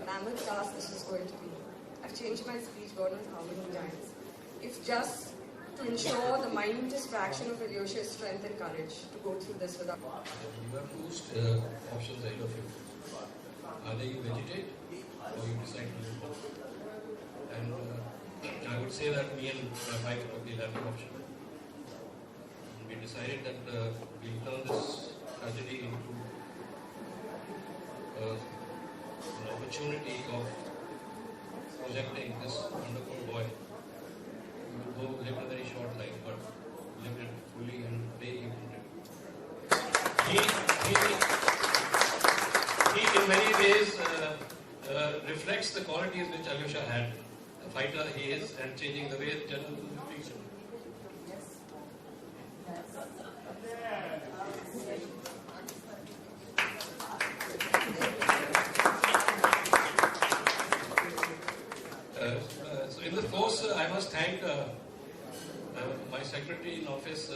mammoth task this was going to be. I've changed my speech God knows how many times. If just to ensure the minutest fraction of Alyosha's strength and courage to go through this without... You have two options ahead of you. Either you vegetate or you decide to live. And I would say that me and my wife took the latter option. And we decided that we'll turn this tragedy into an opportunity of projecting this wonderful boy. Who lived a very short life, but lived it fully and very intended. He in many ways reflects the qualities which Alyosha had. The fighter he is, and changing the way the general treats him. So in the course, I must thank my secretary in office,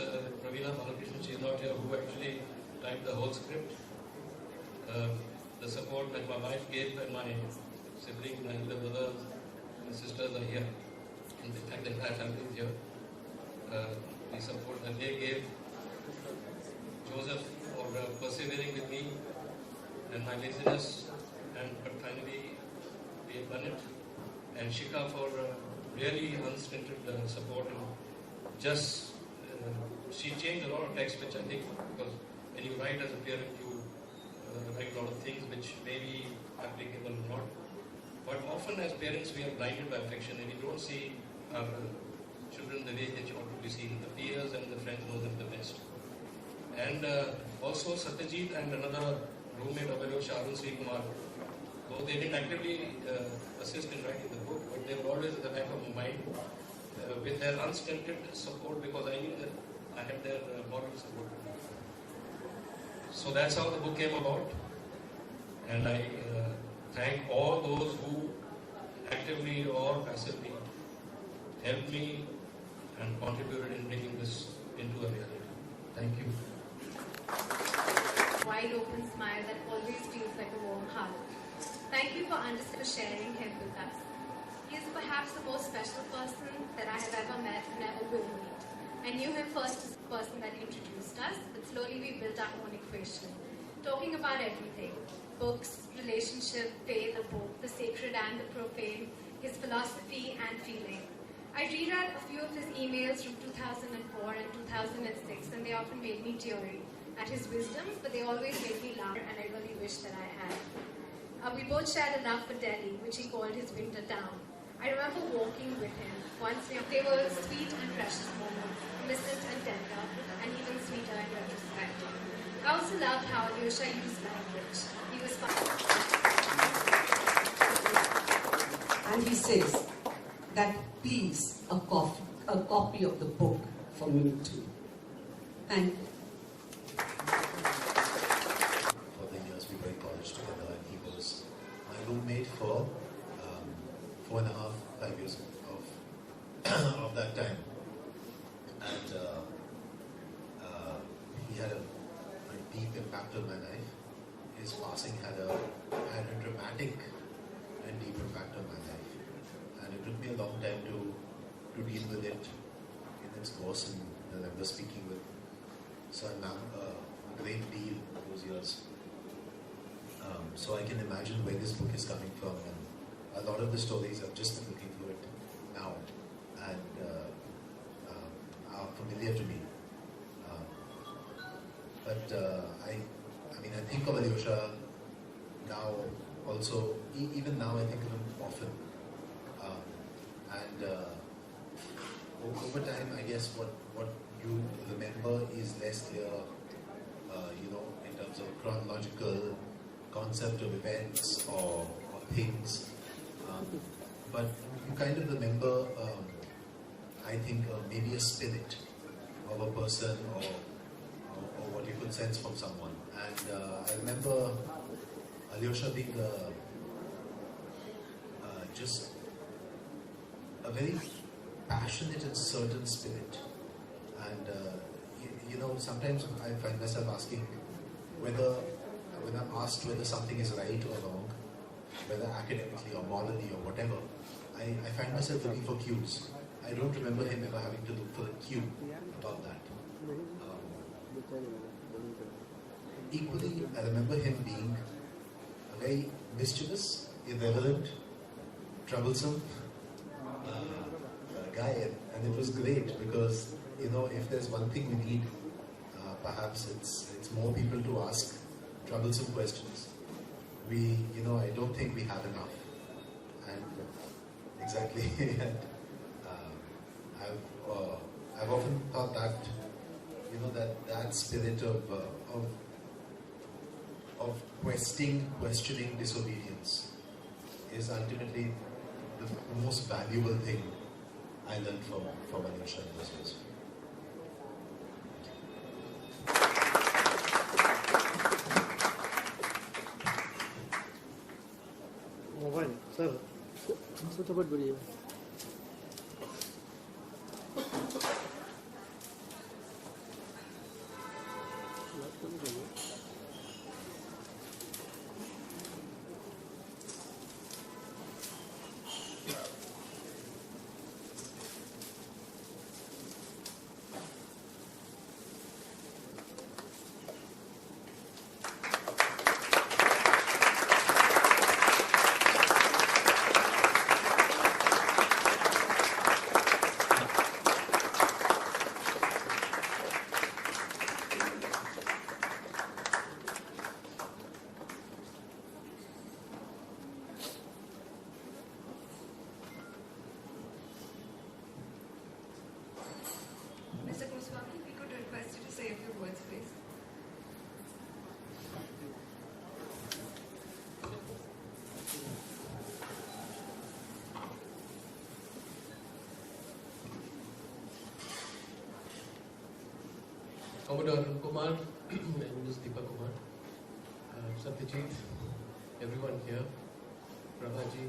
Pravina Balakrishnan, she is not here, who actually typed the whole script. The support that my wife gave and my siblings, my elder brothers and sisters are here. In fact, the entire family is here. The support that they gave Joseph for persevering with me and my laziness, but finally we have done it. And Shika for really unstinted support. And just she changed a lot of text, which I think, because when you write as a parent, you write a lot of things which may be applicable or not. But often as parents, we are blinded by affection and we don't see our children the way they ought to be seen. The peers and the friends know them the best. And also Satyajit and another roommate of Alyosha, Arun, Kumar, though they didn't actively assist in writing the book, but they were always at the back of my mind with their unstinted support, because I knew that I had their moral support. So that's how the book came about. And I thank all those who actively or passively helped me and contributed in bringing this into a reality. Thank you. Wide open smile that always feels like a warm hug. Thank you for sharing him with us. He is perhaps the most special person that I have ever met and ever will meet. I knew him first as the person that introduced us, but slowly we built our own equation, talking about everything: books, relationship, faith, the book, the sacred and the profane, his philosophy and feeling. I reread a few of his emails from 2004 and 2006, and they often made me teary at his wisdom, but they always made me laugh, and I really wish that I had. We both shared a love for Delhi, which he called his winter town. I remember walking with him once. They were sweet and precious moments, innocent and tender, and even sweeter in retrospect. I also loved how Alyosha used language. He was fun. And he says that please a copy of the book for me too. Thank you. For the years we were in college together, and he was my roommate for 4.5, 5 years of that time. And he had a deep impact on my life. His passing had a dramatic and deep impact on my life. And it took me a long time to deal with it in its course, and I remember speaking with Sir Nam a great deal those years. So I can imagine where this book is coming from, and a lot of the stories I've just been looking through it now and are familiar to me. But I think of Alyosha now also, even now I think of him often. Over time, I guess what you remember is less clear, in terms of chronological concept of events or things. But you kind of remember, I think, maybe a spirit of a person or what you could sense from someone. And I remember Alyosha being just a very passionate and certain spirit. And, sometimes I find myself asking when I'm asked whether something is right or wrong, whether academically or morally or whatever, I find myself looking for cues. I don't remember him ever having to look for a cue about that. Equally, I remember him being a very mischievous, irreverent, troublesome guy, and it was great because, you know, if there's one thing we need, perhaps it's more people to ask troublesome questions. I don't think we have enough, and exactly. And, I've often thought that, that spirit of questioning disobedience is ultimately the most valuable thing I learned from Alyosha in those years. Mobile sir फटाफट बोलिए Mr. Goswami, we could request you to say a few words, please. Commodore Arun Kumar and Ms. Deepa Kumar, Satyajit, everyone here, Prabhaji,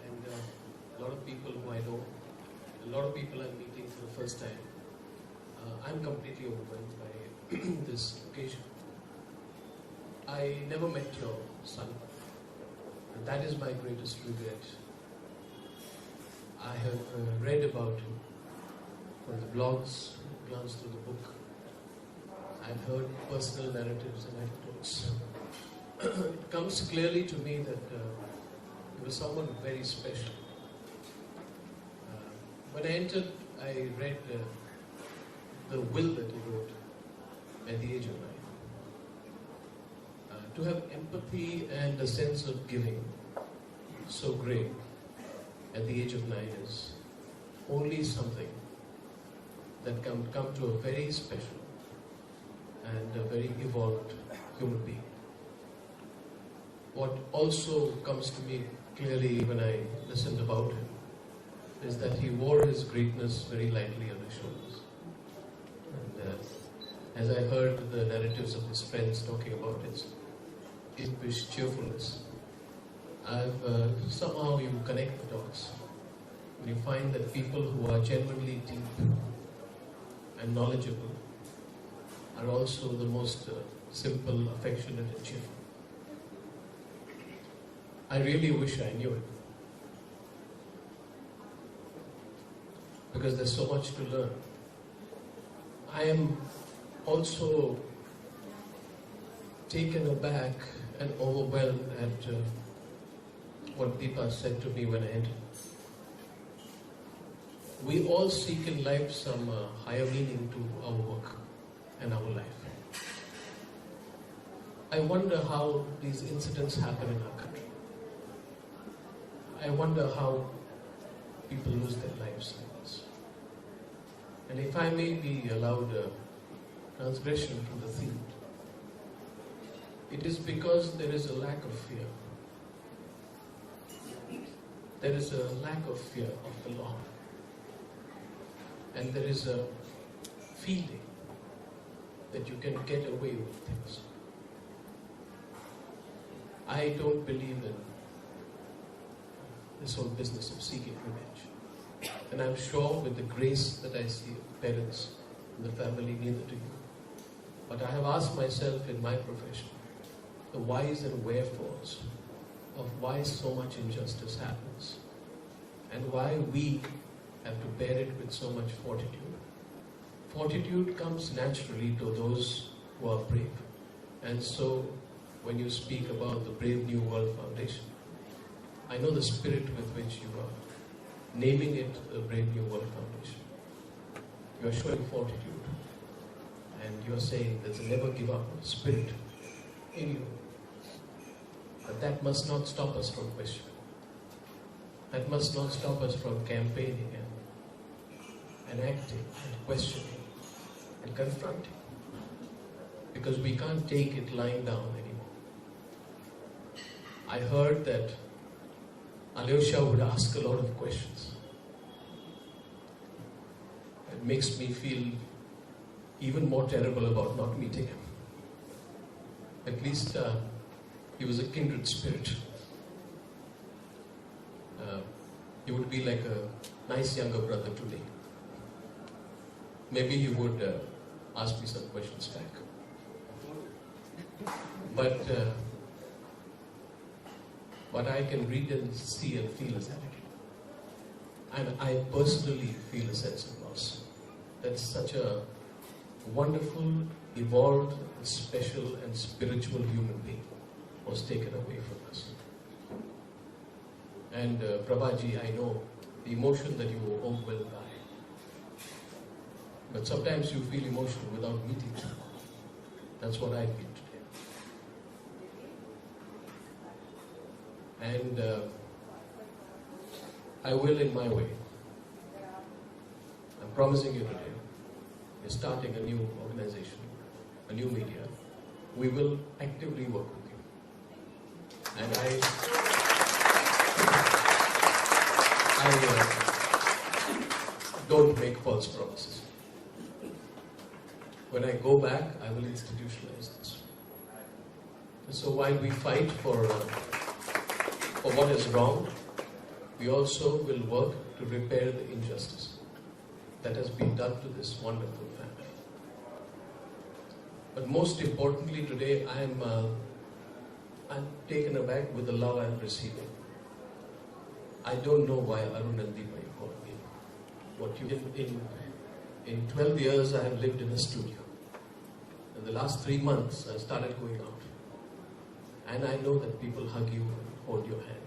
and a lot of people who I know, a lot of people I'm meeting for the first time. I'm completely overwhelmed by this occasion. I never met your son, and that is my greatest regret. I have read about him from the blogs, glanced through the book. I've heard personal narratives and anecdotes. It comes clearly to me that he was someone very special. When I entered, I read the will that he wrote at the age of 9. To have empathy and a sense of giving so great at the age of 9 is only something that can come to a very special and a very evolved human being. What also comes to me clearly when I listened about him is that he wore his greatness very lightly on his shoulders. And as I heard the narratives of his friends talking about his impish cheerfulness, somehow you connect the dots. You find that people who are genuinely deep and knowledgeable are also the most simple, affectionate and cheerful. I really wish I knew it, because there's so much to learn. I am also taken aback and overwhelmed at what Deepa said to me when I entered. We all seek in life some higher meaning to our work and our life. I wonder how these incidents happen in our country. I wonder how people lose their lives like this. And if I may be allowed a transgression from the theme, it is because there is a lack of fear. There is a lack of fear of the law. And there is a feeling that you can get away with things. I don't believe in this whole business of seeking revenge. And I'm sure with the grace that I see of parents in the family, neither do you. But I have asked myself in my profession the whys and wherefores of why so much injustice happens and why we have to bear it with so much fortitude. Fortitude comes naturally to those who are brave. And so, when you speak about the Brave New World Foundation, I know the spirit with which you are naming it the Brave New World Foundation. You are showing fortitude. And you are saying there's a never give up spirit in you. But that must not stop us from questioning. That must not stop us from campaigning and acting and questioning and confronting. Because we can't take it lying down anymore. I heard that Alyosha would ask a lot of questions. It makes me feel even more terrible about not meeting him. At least he was a kindred spirit. He would be like a nice younger brother to me. Maybe he would ask me some questions back. But what I can read and see and feel is attitude. And I personally feel a sense of loss. That's such a wonderful, evolved, special and spiritual human being was taken away from us. And Prabhaji, I know the emotion that you were overwhelmed by. But sometimes you feel emotional without meeting someone. That's what I feel today. And I will in my way. I'm promising you today, we're starting a new organization, a new media. We will actively work with you. And I don't make false promises. When I go back, I will institutionalize this. So while we fight for what is wrong, we also will work to repair the injustice that has been done to this wonderful family. But most importantly today, I'm taken aback with the love I'm receiving. I don't know why Arun and Deepa called me. What you in 12 years I have lived in a studio. In the last 3 months I started going out. And I know that people hug you and hold your hand.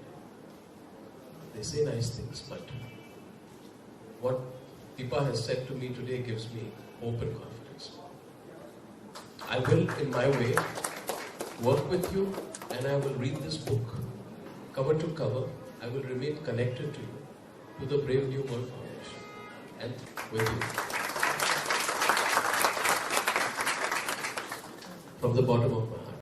They say nice things, but what Deepa has said to me today gives me hope and confidence. I will, in my way, work with you, and I will read this book, cover to cover. I will remain connected to you, to the Brave New World Foundation, and with you. From the bottom of my heart.